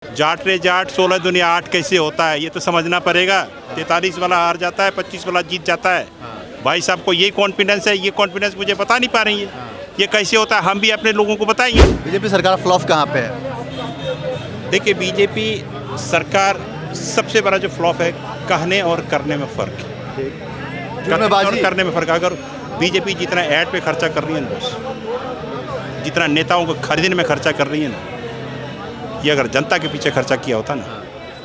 जाट रे जाट 16 दुनिया 8 कैसे होता है ये तो समझना पड़ेगा। 43 वाला हार जाता है, 25 वाला जीत जाता है। भाई साहब को ये कॉन्फिडेंस है, ये कॉन्फिडेंस मुझे बता नहीं पा रही है ये कैसे होता है। हम भी अपने लोगों को बताएंगे। बीजेपी सरकार फ्लॉप कहाँ पे है? देखिए बीजेपी सरकार सबसे बड़ा जो फ्लॉप है, कहने और करने में फ़र्क है। कहने और करने में फ़र्क है। अगर बीजेपी जितना ऐड पे खर्चा कर रही है ना, जितना नेताओं को खरीदने में खर्चा कर रही है ना, ये अगर जनता के पीछे खर्चा किया होता ना,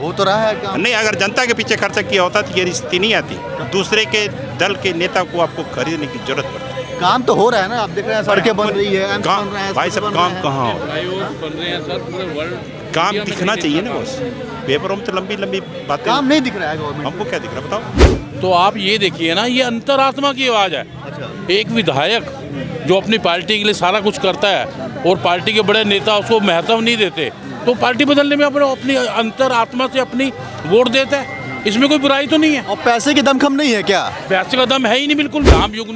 हो तो रहा है काम। नहीं, अगर जनता के पीछे खर्चा किया होता तो ये स्थिति नहीं आती। दूसरे के दल के नेता को आपको खरीदने की जरूरत पड़ती है। काम तो हो रहा है ना, आप देख रहे हैं सड़कें बन रही है, एम्स बन रहा है, भाई साहब काम कहाँ हो? बन रहे हैं सर पूरे वर्ल्ड। काम दिखना चाहिए ना बस। पेपरों में तो लंबी लंबी बातें, काम नहीं दिख रहा है गवर्नमेंट। हमको क्या दिख रहा है बताओ? तो आप ये देखिए ना, ये अंतरात्मा की आवाज़ है। अच्छा। एक विधायक जो अपनी पार्टी के लिए सारा कुछ करता है और पार्टी के बड़े नेता उसको महत्व नहीं देते, तो पार्टी बदलने में अपनी अंतरात्मा से अपनी वोट देता है। इसमें कोई बुराई तो नहीं है। और पैसे की दमखम नहीं है क्या? पैसे का दम है ही नहीं बिल्कुल।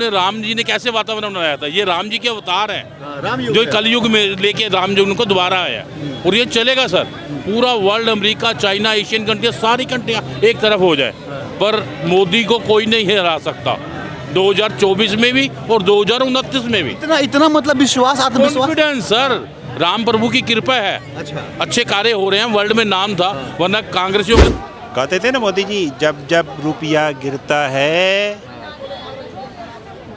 राम जी ने कैसे वातावरण बनाया था? ये राम जी के अवतार हैं राम युग जो है। कलयुग में लेके राम युग को दोबारा आया और ये चलेगा सर। पूरा world, America, China, Asian country, सारी कंट्रियाँ एक तरफ हो जाए, पर मोदी को कोई नहीं हरा सकता। 2024 में भी और 2029 में भी। इतना मतलब विश्वास, आत्मविश्वास। कॉन्फिडेंस सर, राम प्रभु की कृपा है। अच्छा। अच्छे कार्य हो रहे हैं, वर्ल्ड में नाम था, वरना कांग्रेसियों का। कहते थे ना मोदी जी, जब जब रुपया गिरता है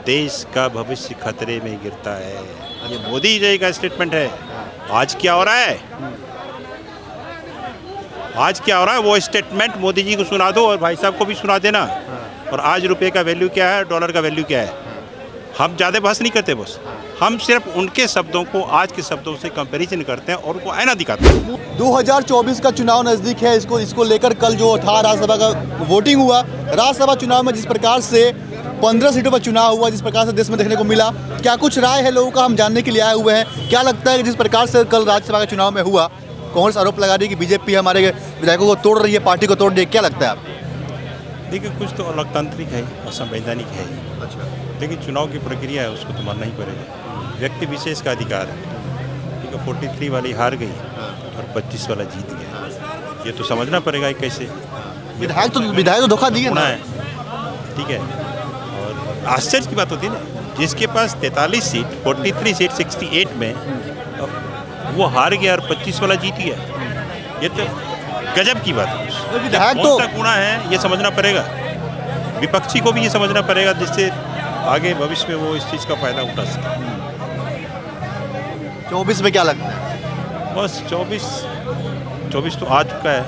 देश का भविष्य खतरे में गिरता है। ये मोदी जी का स्टेटमेंट है। आज क्या हो रहा है? आज क्या हो रहा है वो स्टेटमेंट मोदी जी को सुना दो और भाई साहब को भी सुना देना। और आज रुपये का वैल्यू क्या है, डॉलर का वैल्यू क्या है। हम ज़्यादा बहस नहीं करते, बस हम सिर्फ उनके शब्दों को आज के शब्दों से कंपैरिजन करते हैं और उनको आईना दिखाते हैं। 2024 का चुनाव नज़दीक है। इसको लेकर कल जो था राज्यसभा का वोटिंग हुआ, राज्यसभा चुनाव में जिस प्रकार से 15 सीटों पर चुनाव हुआ, जिस प्रकार से देश में देखने को मिला, क्या कुछ राय है लोगों का, हम जानने के लिए आए हुए हैं। क्या लगता है कि जिस प्रकार से कल राज्यसभा का चुनाव में हुआ, कांग्रेस आरोप लगा रही है कि बीजेपी हमारे विधायकों को तोड़ रही है, पार्टी को तोड़ रही है, क्या लगता है आपको? देखिए कुछ तो लोकतांत्रिक है और संवैधानिक है। अच्छा। लेकिन चुनाव की प्रक्रिया है, उसको तो मानना ही पड़ेगा। व्यक्ति विशेष का अधिकार है। ठीक है, 43 वाली हार गई और 25 वाला जीत गया। ये तो समझना पड़ेगा कि कैसे विधायक तो धोखा दिए होना ना है। ठीक है, और आश्चर्य की बात होती है ना, जिसके पास 43 सीट, 43 सीट 68 में, वो हार गया और 25 वाला जीत गया। ये तो गजब की बात है। विधायक कौन तो सा गुना है ये समझना पड़ेगा। विपक्षी को भी ये समझना पड़ेगा, जिससे आगे भविष्य में वो इस चीज़ का फायदा उठा सके। 24 में क्या लगता है? बस 24 तो आ चुका है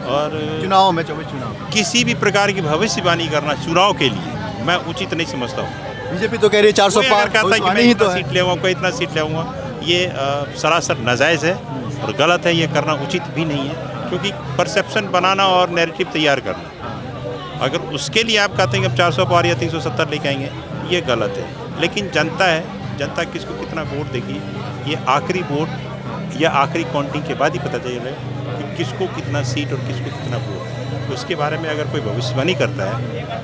और चुनाव में 24 चुनाव किसी भी प्रकार की भविष्यवाणी करना चुनाव के लिए मैं उचित नहीं समझता हूँ। बीजेपी तो कह रही है 400 पार, कहता है कि मैं ही तो इतना है। सीट ले आऊँगा, कोई इतना सीट ले आऊँगा, ये सरासर नाजायज़ है और गलत है। ये करना उचित भी नहीं है, क्योंकि परसेप्शन बनाना और नैरेटिव तैयार करना, अगर उसके लिए आप कहते हैं कि हम 400 पार या 370 लेके आएंगे, ये गलत है। लेकिन जनता है, जनता किसको कितना वोट देगी, ये आखिरी वोट या आखिरी काउंटिंग के बाद ही पता चलेगा कि किसको कितना सीट और किसको कितना वोट। तो उसके बारे में अगर कोई भविष्यवाणी करता है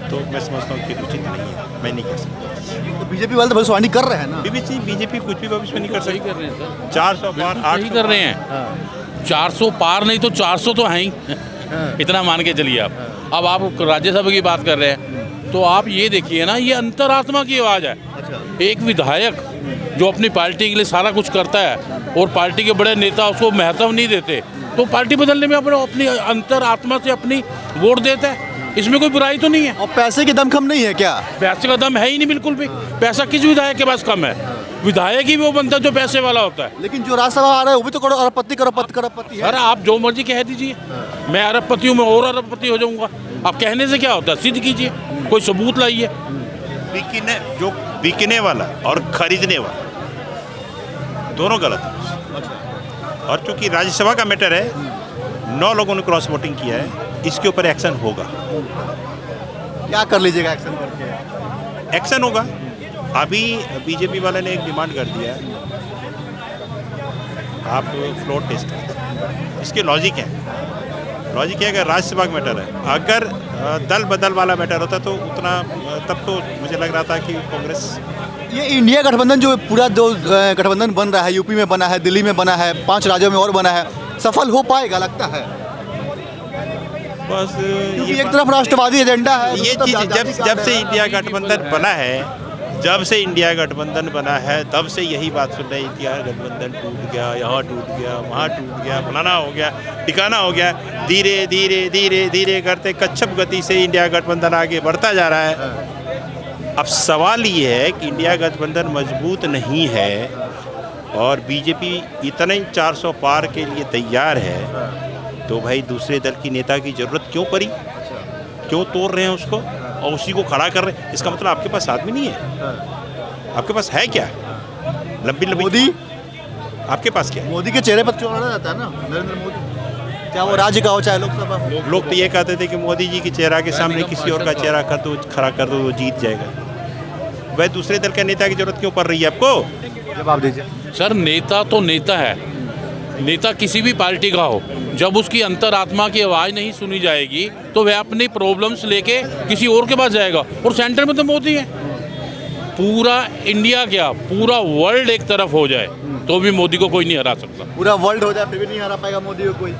तो मैं समझता हूँ कि उचित नहीं है, मैं नहीं कर सकता। तो बीजेपी वाले तो भविष्यवाणी कर रहे हैं ना। बीजेपी कुछ भी भविष्यवाणी कर सही सकती कर रहे हैं सर, 400 पार, 800 सही कर रहे हैं। 400 पार नहीं तो 400 तो हैं ही, इतना मान के चलिए आप। अब आप राज्यसभा की बात कर रहे हैं, तो आप ये देखिए ना, ये अंतरात्मा की आवाज़ है। एक विधायक जो अपनी पार्टी के लिए सारा कुछ करता है और पार्टी के बड़े नेता उसको महत्व नहीं देते, तो पार्टी बदलने में अपनी अंतरात्मा से अपनी वोट देता है। इसमें कोई बुराई तो नहीं है। और पैसे की दमखम नहीं है क्या? पैसे का दम है ही नहीं बिल्कुल भी। पैसा किस विधायक के पास कम है? विधायक ही वो बनता है जो पैसे वाला होता है। लेकिन जो राज्यसभा आ रहा है वो भी तो करोड़पति है। सर आप जो मर्जी कह दीजिए, मैं अरबपति हूँ, मैं और अरबपति हो जाऊंगा। अब कहने से क्या होता है, सिद्ध कीजिए, कोई सबूत लाइए। बिकने वाला और खरीदने वाला दोनों गलत है। और चूंकि राज्यसभा का मैटर है, 9 लोगों ने क्रॉस वोटिंग किया है, इसके ऊपर एक्शन होगा। क्या कर लीजिएगा एक्शन करके? एक्शन होगा। अभी बीजेपी वाले ने एक डिमांड कर दिया है, आप फ्लोर टेस्ट करें। इसके लॉजिक है कि राज्यसभा का मैटर है, अगर दल बदल वाला मैटर होता तो उतना, तब तो मुझे लग रहा था कि कांग्रेस ये इंडिया गठबंधन जो पूरा जो गठबंधन बन रहा है, यूपी में बना है, दिल्ली में बना है, 5 राज्यों में और बना है, सफल हो पाएगा लगता है? बस क्योंकि ये एक तरफ राष्ट्रवादी एजेंडा है, ये दूसरी चीज़ तरफ जब से इंडिया गठबंधन बना है, जब से इंडिया गठबंधन बना है तब से यही बात सुन रहे हैं, इंडिया गठबंधन टूट गया, यहाँ टूट गया, वहाँ टूट गया, फलाना हो गया, ठिकाना हो गया। धीरे धीरे धीरे धीरे करते कच्छप गति से इंडिया गठबंधन आगे बढ़ता जा रहा है। अब सवाल ये है कि इंडिया गठबंधन मजबूत नहीं है और बीजेपी इतने 400 पार के लिए तैयार है, तो भाई दूसरे दल की नेता की ज़रूरत क्यों पड़ी? क्यों तोड़ रहे हैं उसको और उसी को खड़ा कर रहे हैं? इसका मतलब आपके पास आदमी नहीं है, आपके पास है क्या? लंबी लंबी मोदी, आपके पास क्या है? मोदी के चेहरे पर चढ़ा जाता है ना नरेंद्र मोदी, चाहे वो राज्य का हो चाहे लोकसभा हो। लोग तो ये कहते थे कि मोदी जी के चेहरा के सामने किसी और का चेहरा खड़ा कर दो वो जीत जाएगा। वह दूसरे दल के नेता की जरूरत क्यों पड़ रही है आपको? जवाब दीजिए। सर नेता तो नेता है, नेता किसी भी पार्टी का हो, जब उसकी अंतरात्मा की आवाज़ नहीं सुनी जाएगी तो वह अपनी प्रॉब्लम्स लेके किसी और के पास जाएगा। और सेंटर में तो मोदी है। पूरा इंडिया क्या पूरा वर्ल्ड एक तरफ हो जाए तो भी मोदी को कोई नहीं हरा सकता। पूरा वर्ल्ड हो जाए फिर भी नहीं हरा पाएगा मोदी को कोई,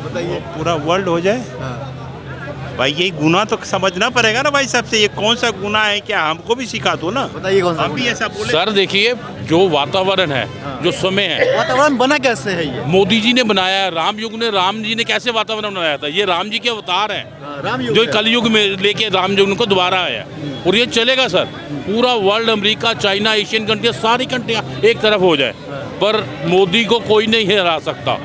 बताइए। पूरा वर्ल्ड हो जाए भाई, यही गुना तो समझना पड़ेगा ना भाई साहब से। ये कौन सा गुना है, क्या हमको भी सिखा दो ना, बताइए कौन सा हम भी ऐसा बोले। सर देखिए जो वातावरण है, जो समय है, वातावरण बना कैसे है ये? मोदी जी ने बनाया है। राम जी ने कैसे वातावरण बनाया था? ये राम जी के अवतार हैं राम युग जो है। कलयुग में लेके राम युग को दोबारा आया और ये चलेगा सर। पूरा वर्ल्ड, अमेरिका, चाइना, एशियन कंट्रियाँ, सारी कंट्रियाँ एक तरफ हो जाए पर मोदी को कोई नहीं हरा सकता,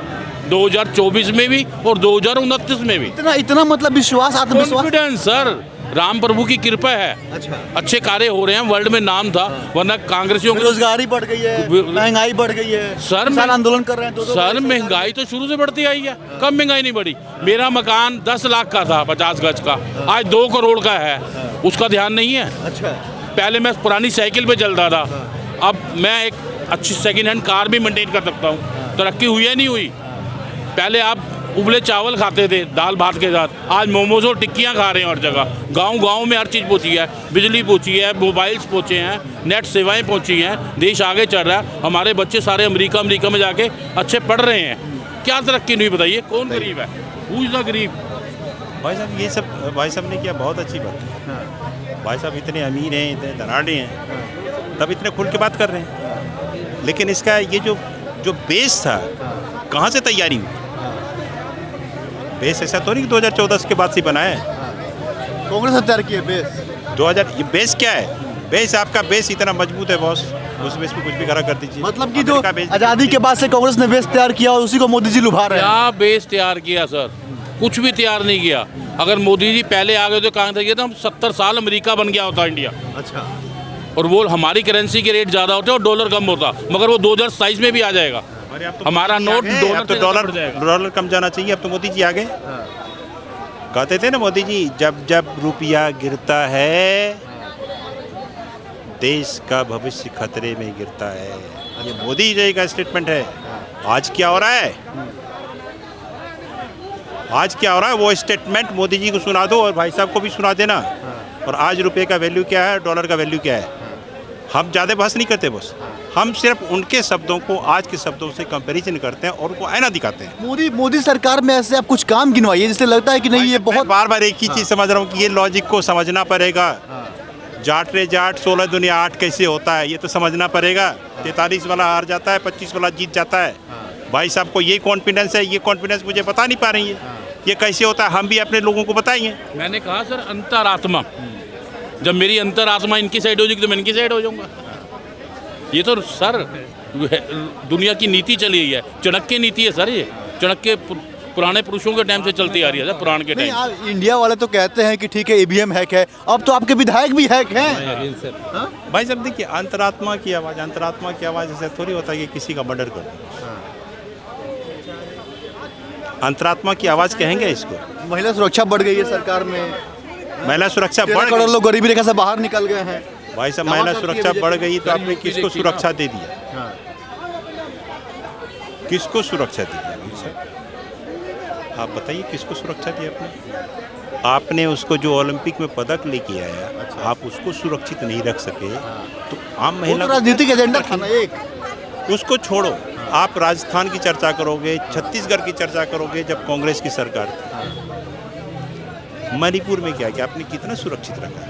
2024 में भी और 2029 में भी। इतना मतलब विश्वास, आत्मविश्वास। कॉन्फिडेंस सर, राम प्रभु की कृपा है। अच्छा, अच्छे कार्य हो रहे हैं, वर्ल्ड में नाम था, वरना कांग्रेसियों को बेरोजगारी बढ़ गई है, महंगाई बढ़ गई है, सर किसान आंदोलन कर रहे हैं। सर महंगाई तो शुरू से बढ़ती आई है, कब महंगाई नहीं बढ़ी? मेरा मकान 10 लाख का था, 50 गज का, आज 2 करोड़ का है, उसका ध्यान नहीं है। अच्छा, पहले मैं पुरानी साइकिल पे चलता था, अब मैं एक अच्छी सेकंड हैंड कार भी मेंटेन कर सकता हूँ। तरक्की हुई है नहीं हुई? पहले आप उबले चावल खाते थे दाल भात के साथ, आज मोमोज और टिक्कियाँ खा रहे हैं हर जगह। गांव में हर चीज़ पहुँची है, बिजली पहुँची है, मोबाइल्स पहुँचे हैं, नेट सेवाएं पहुँची हैं, देश आगे चल रहा है। हमारे बच्चे सारे अमेरिका में जाके अच्छे पढ़ रहे हैं। क्या तरक्की नहीं बताइए? कौन गरीब है? हु इज़ द गरीब? भाई साहब ये सब भाई साहब ने किया, बहुत अच्छी बात है। भाई साहब इतने अमीर हैं, इतने धनाढ़ हैं, तब इतने खुल के बात कर रहे हैं। लेकिन इसका ये जो बेस था, कहाँ से तैयारी हुई? बेस ऐसा तो नहीं कि 2014 के बाद से बना है। कांग्रेस ने तैयार किया बेस। 2000 ये बेस क्या है? बेस आपका बेस इतना मजबूत है बॉस, उस बेस पे कुछ भी खड़ा कर दीजिए। मतलब कि जो अमेरिका बेस आज़ादी के बाद से कांग्रेस ने बेस तैयार किया और उसी को मोदी जी लुभा रहे हैं। क्या बेस तैयार किया सर? कुछ भी तैयार नहीं किया। अगर मोदी जी पहले आ गए तो कहाँ था? तो हम 70 साल अमेरिका बन गया होता इंडिया। अच्छा, और वो हमारी करेंसी के रेट ज़्यादा होते और डॉलर कम होता, मगर वो 2027 में भी आ जाएगा। हमारा नोट डॉलर कम जाना चाहिए। अब तो मोदी जी आ गए। कहते थे ना मोदी जी, जब जब रुपया गिरता है देश का भविष्य खतरे में गिरता है। ये मोदी जी का स्टेटमेंट है। आज क्या हो रहा है? आज क्या हो रहा है वो स्टेटमेंट मोदी जी को सुना दो और भाई साहब को भी सुना देना। और आज रुपये का वैल्यू क्या है, डॉलर का वैल्यू क्या है। हम ज़्यादा बहस नहीं करते बस, हम सिर्फ उनके शब्दों को आज के शब्दों से कंपैरिजन करते हैं और उनको आईना दिखाते हैं। मोदी सरकार में ऐसे आप कुछ काम गिनवाइए जिससे लगता है कि नहीं ये बहुत। बार बार एक ही चीज़ समझ रहा हूँ कि ये लॉजिक को समझना पड़ेगा। जाट रे जाट 16 दुनिया 8 कैसे होता है, ये तो समझना पड़ेगा। 43 वाला हार जाता है, 25 वाला जीत जाता है। भाई साहब को ये कॉन्फिडेंस है, ये कॉन्फिडेंस मुझे बता नहीं पा रही है ये कैसे होता है। हम भी अपने लोगों को बताइए। मैंने कहा सर अंतरात्मा, जब मेरी अंतरात्मा इनकी साइड हो जाएगी तो मैं इनकी साइड हो जाऊंगा। ये तो सर दुनिया की नीति चली गई है, चाणक्य नीति है सर। ये चाणक्य पुराने पुरुषों के टाइम से चलती आ रही है सर, पुराण के टाइम। आप इंडिया वाले तो कहते हैं कि ठीक है ईवीएम हैक है, अब तो आपके विधायक भी हैक हैं। भाई साहब देखिए, अंतरात्मा की आवाज़ ऐसे थोड़ी होता है कि किसी का मर्डर कर दो। अंतरात्मा की आवाज़ कहेंगे इसको। महिला सुरक्षा बढ़ गई है सरकार में, महिला सुरक्षा बढ़ 13 करोड़ लोग गरीबी रेखा से बाहर निकल गए हैं। भाई साहब महिला सुरक्षा बढ़ गई तो आपने किसको सुरक्षा दे दिया? किसको सुरक्षा दी है? आप बताइए किसको सुरक्षा दी आपने? आपने उसको जो ओलंपिक में पदक लेके आया, आप उसको सुरक्षित नहीं रख सके तो आम महिला राजनीतिक एजेंडा था ना एक, उसको छोड़ो। आप राजस्थान की चर्चा करोगे, छत्तीसगढ़ की चर्चा करोगे जब कांग्रेस की सरकार थी। मणिपुर में क्या आपने कितना सुरक्षित रखा?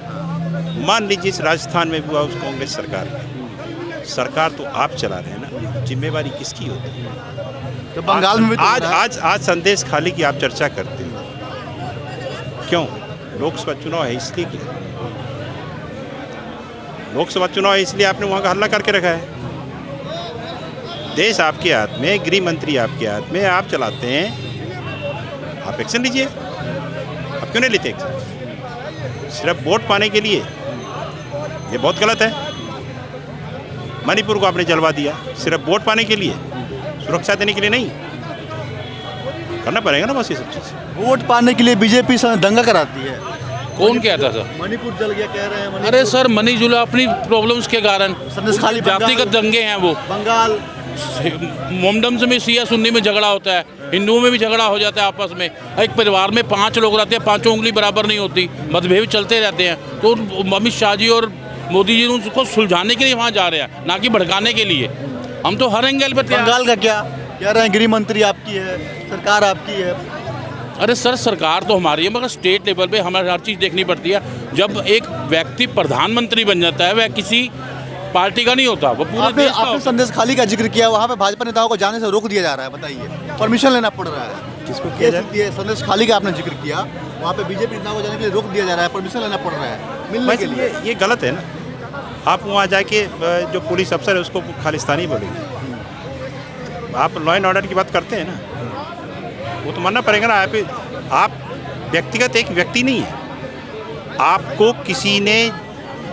मान लीजिए इस राजस्थान में भी हुआ उस कांग्रेस सरकार में, सरकार तो आप चला रहे हैं ना, जिम्मेवारी किसकी होती है? तो बंगाल में भी तो आज हो रहा है। आज संदेश खाली की आप चर्चा करते हो, क्यों? लोकसभा चुनाव है इसलिए क्या? लोकसभा चुनाव है इसलिए आपने वहाँ का हल्ला करके रखा है। देश आपके हाथ में, गृह मंत्री आपके हाथ में, आप चलाते हैं, आप एक्शन लीजिए। आप क्यों नहीं लेते एक्शन? सिर्फ वोट पाने के लिए, ये बहुत गलत है। मणिपुर को आपने जलवा दिया सिर्फ वोट पाने के लिए, सुरक्षा देने के लिए नहीं। करना पड़ेगा ना बस ये सब चीज़। वोट पाने के लिए बीजेपी दंगा कराती है। कौन कहता सर? मणिपुर जल गया कह रहे हैं। अरे सर, मनी जुला अपनी प्रॉब्लम्स के कारण, संदेश खाली जातिगत दंगे हैं वो। बंगाल मोमडम में सिया सुन्नी में झगड़ा होता है, हिंदुओं में भी झगड़ा हो जाता है आपस में। एक परिवार में 5 लोग रहते हैं, 5 उंगली बराबर नहीं होती, मतभेद चलते रहते हैं। तो अमित शाह जी और मोदी जी उसको सुलझाने के लिए वहाँ जा रहे हैं, ना कि भड़काने के लिए। हम तो हर एंगल पर बंगाल का क्या कह रहे हैं? गृह मंत्री आपकी है, सरकार आपकी है। अरे सर, सरकार तो हमारी है, मगर स्टेट लेवल पे हमें हर चीज़ देखनी पड़ती है। जब एक व्यक्ति प्रधानमंत्री बन जाता है, वह किसी पार्टी का नहीं होता, वो पूरे देश का आपने होता संदेश खाली का जिक्र किया, वहाँ पे भाजपा नेताओं को जाने से रोक दिया जा रहा है, बताइए। परमिशन लेना पड़ रहा है। किसको किया जाए? ये संदेश खाली का आपने जिक्र किया, वहाँ पे बीजेपी नेताओं को जाने के लिए रोक दिया जा रहा है, परमिशन लेना पड़ रहा है मिलने के लिए। ये गलत है ना। आप वहाँ जाके जो पुलिस अफसर है उसको खालिस्तानी बोलेंगे। आप लॉ एंड ऑर्डर की बात करते हैं ना, वो तो मानना पड़ेगा ना। आप व्यक्तिगत एक व्यक्ति नहीं है, आपको किसी ने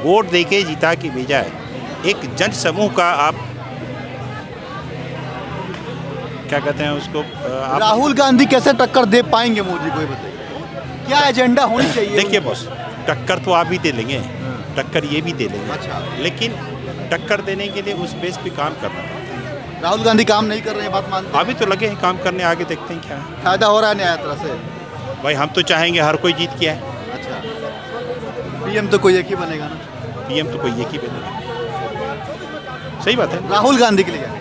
वोट देके जिता के भेजा है। एक जन समूह का आप क्या कहते हैं उसको, आप राहुल गांधी कैसे टक्कर दे पाएंगे मोदी को, ये बताइए। क्या एजेंडा होनी चाहिए? देखिए बॉस, टक्कर तो आप भी दे लेंगे, टक्कर ये भी दे लेंगे, अच्छा। लेकिन टक्कर देने के लिए उस बेस पे काम करना पड़ता है। राहुल गांधी काम नहीं कर रहे हैं, बात मानते हैं? अभी तो लगे हैं काम करने, आगे देखते हैं क्या है। फायदा हो रहा है न्याय तरह से? भाई हम तो चाहेंगे हर कोई जीत के आए। अच्छा, पीएम तो कोई एक ही बनेगा ना? पीएम तो कोई एक ही बनेगा, सही बात है। राहुल गांधी के लिए क्या?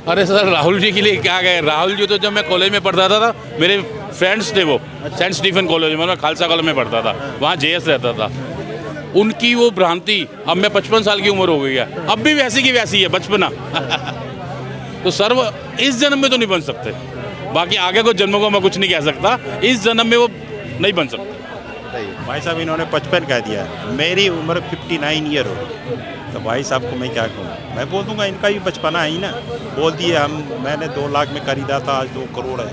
अरे सर, राहुल जी के लिए क्या गए? राहुल जी तो जब मैं कॉलेज में पढ़ता था मेरे फ्रेंड्स थे वो, सेंट स्टीफन कॉलेज में, मैं खालसा कॉलेज में पढ़ता था, वहाँ जेएस रहता था। उनकी वो भ्रांति, अब मैं 55 साल की उम्र हो गई है, अब भी वैसी की वैसी है, बचपना। तो सर वो इस जन्म में तो नहीं बन सकते, बाकी आगे को जन्मों को मैं कुछ नहीं कह सकता, इस जन्म में वो नहीं बन सकते। भाई साहब इन्होंने 55 कह दिया, मेरी उम्र 59 ईयर हो गई, तो भाई साहब को मैं क्या कहूँ? मैं बोल दूंगा इनका भी बचपना है ही ना। बोल दिए मैंने 2 लाख में खरीदा था, आज 2 करोड़ है,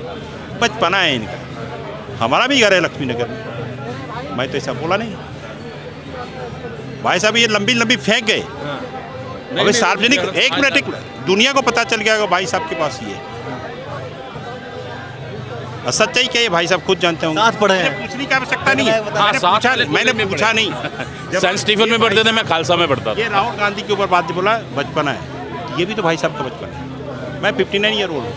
बचपना है इनका। हमारा भी घर है लक्ष्मी नगर में, मैं तो ऐसा बोला नहीं। भाई साहब ये लंबी लंबी फेंक गए, अबे सार्वजनिक, एक मिनट, दुनिया को पता चल गया भाई साहब के पास ये है। सच्चाई क्या है भाई साहब खुद जानते होंगे। साथ पढ़े हैं। पूछने की आवश्यकता नहीं है, हाँ, मैंने पूछा नहीं। सेंट स्टीफन में पढ़ते थे, मैं खालसा में पढ़ता था। ये राहुल गांधी के ऊपर बात बोला बचपना है, ये भी तो भाई साहब का बचपन है। मैं 59 ईयर ओल्ड हूँ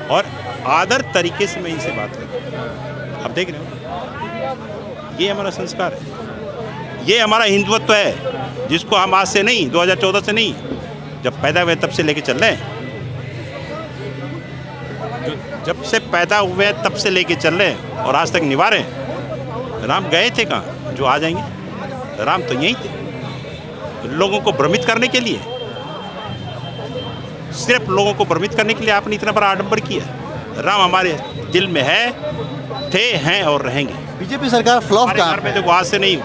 और आदर तरीके से मैं इनसे बात करता हूँ। आप देख रहे हो, ये हमारा संस्कार है, ये हमारा हिंदुत्व है, जिसको हम आज से नहीं, 2014 से नहीं, जब पैदा हुए तब से लेके चल रहे हैं। जब से पैदा हुए तब से लेके चल रहे हैं और आज तक निभा रहे हैं। राम गए थे कहाँ जो आ जाएंगे? राम तो यहीं थे, लोगों को भ्रमित करने के लिए, सिर्फ लोगों को भ्रमित करने के लिए आपने इतना बड़ा आडंबर किया। राम हमारे दिल में है, थे, हैं और रहेंगे। बीजेपी सरकार फ्लॉप कहाँ पे? देखो आज से नहीं,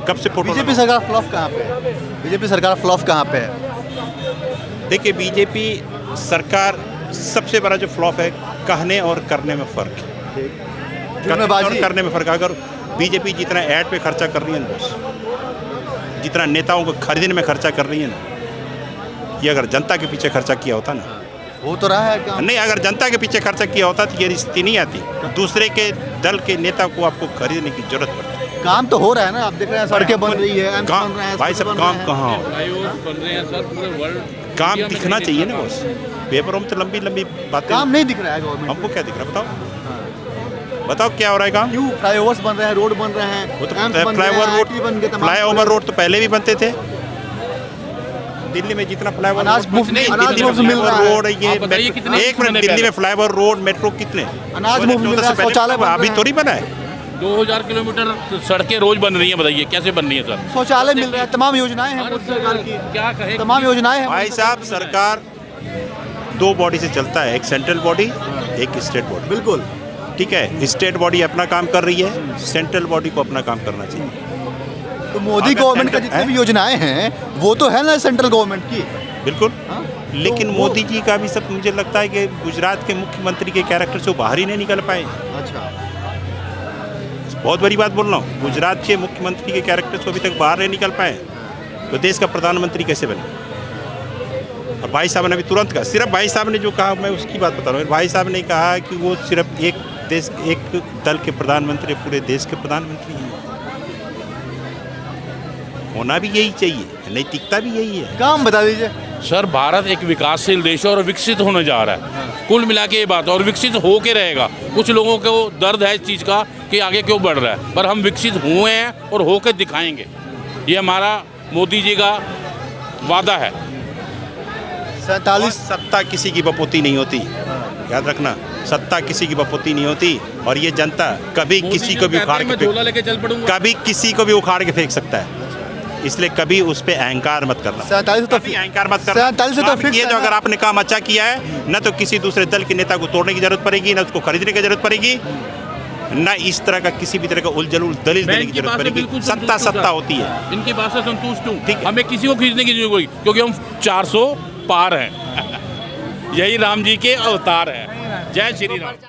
कब से फोटो। बीजेपी सरकार फ्लॉप कहाँ पे है? बीजेपी सरकार फ्लॉप कहाँ पे है? देखिए बीजेपी सरकार सबसे बड़ा जो फ्लॉप है, कहने और करने में फर्क है। कहने और करने में फर्क है। अगर बीजेपी जितना ऐड पे खर्चा कर रही है ना बॉस, जितना नेताओं को खरीदने में खर्चा कर रही है ना, ये अगर जनता के पीछे खर्चा किया होता ना, वो तो रहा है काम। नहीं, अगर जनता के पीछे खर्चा किया होता तो ये स्थिति नहीं आती। दूसरे के दल के नेता को आपको खरीदने की जरूरत पड़ती है। काम तो हो रहा है ना, आप देख रहे हैं सड़कें बन रही है, एम्स काम बन रहा है, भाई साहब काम कहाँ हो? काम इंडिया में दिखना कहीं चाहिए ना बॉस। पेपरों में तो लंबी लंबी बातें, काम नहीं दिख रहा है गवर्नमेंट। हमको क्या दिख रहा है बताओ? बताओ क्या हो रहा है काम? क्यों फ्लाईओवर्स बन रहे हैं, रोड बन रहे हैं, वो तो एम्स बन रहे हैं, IT बन गए, तमाम फ्लाईओवर रोड तो पहले भी बनते थे, दिल्ली में जितना फ्लाईओवर अनाज रोड- मुफ्त नहीं, अनाज दिल्ली में मुफ्त मिल रहा है। रोड ये आप बताइए मेट्रो- कितने एक मिनट, महीने दिल्ली पहले? में फ्लाईओवर रोड मेट्रो कितने अनाज मुफ्त मिल रहा है, 2014 से पहले शौचालय बन अभी रहे हैं। थोड़ी बना है। 2000 किलोमीटर सड़कें रोज बन रही हैं, बताइए कैसे बन रही है सर? शौचालय मिल रहा है, तमाम योजनाएं हैं मोदी सरकार की, क्या कहे तमाम योजनाएं हैं भाई मोदी साहब सरकार 2 बॉडी से चलता है, एक सेंट्रल बॉडी एक स्टेट बॉडी। बिल्कुल। ठीक है, स्टेट बॉडी अपना काम कर रही है, सेंट्रल बॉडी को अपना काम करना चाहिए। तो मोदी अगर गवर्नमेंट का सेंट्रल- जितनी भी योजनाएं हैं वो तो है ना सेंट्रल गवर्नमेंट की। बिल्कुल, हाँ? लेकिन तो वो- मोदी जी का भी सब मुझे लगता है कि गुजरात के मुख्यमंत्री के कैरेक्टर से वो बाहर ही नहीं निकल पाए। अच्छा। बहुत बड़ी बात बोल रहा हूँ, गुजरात के मुख्यमंत्री के कैरेक्टर से अभी तक बाहर नहीं निकल पाए, तो देश का प्रधानमंत्री कैसे बने? और भाई साहब ने अभी तुरंत कहा, सिर्फ भाई साहब ने जो कहा मैं उसकी बात बता रहा हूँ। भाई साहब ने कहा कि वो सिर्फ एक देश एक दल के प्रधानमंत्री, पूरे देश के प्रधानमंत्री हैं। होना भी यही चाहिए, नैतिकता भी यही है। काम बता दीजिए। सर भारत एक विकासशील देश है और विकसित होने जा रहा है, कुल मिला के ये बात है, और विकसित हो के रहेगा। कुछ लोगों को दर्द है इस चीज़ का कि आगे क्यों बढ़ रहा है, पर हम विकसित हुए हैं और होकर दिखाएंगे। ये हमारा मोदी जी का वादा है। 47 सत्ता किसी की बपोती नहीं होती, याद रखना, सत्ता किसी की बपोती नहीं होती। और ये जनता कभी किसी को भी उखाड़ के झोला लेके चल पड़ूंगा। कभी किसी को भी उखाड़ के फेंक सकता है, इसलिए कभी उस पर अहंकार मत करना। 47 तो कभी अहंकार मत करना। 47 तो काम फिक्स किए है तो ना। अगर आपने काम अच्छा किया है, न तो किसी दूसरे दल के नेता को तोड़ने की जरूरत पड़ेगी, न उसको खरीदने की जरूरत पड़ेगी, न इस तरह का किसी भी तरह का उलझुल दलील मैं देने की इनकी जरूरत बात से पड़ेगी। बिल्कुल सत्ता संतुष्ट हूं सत्ता सर। होती है। इनकी बात से संतुष्ट हूँ। ठीक है। हमें किसी को खींचने की जरूरत नहीं, क्योंकि हम 400 पार हैं। यही राम जी के अवतार हैं। जय श्री राम।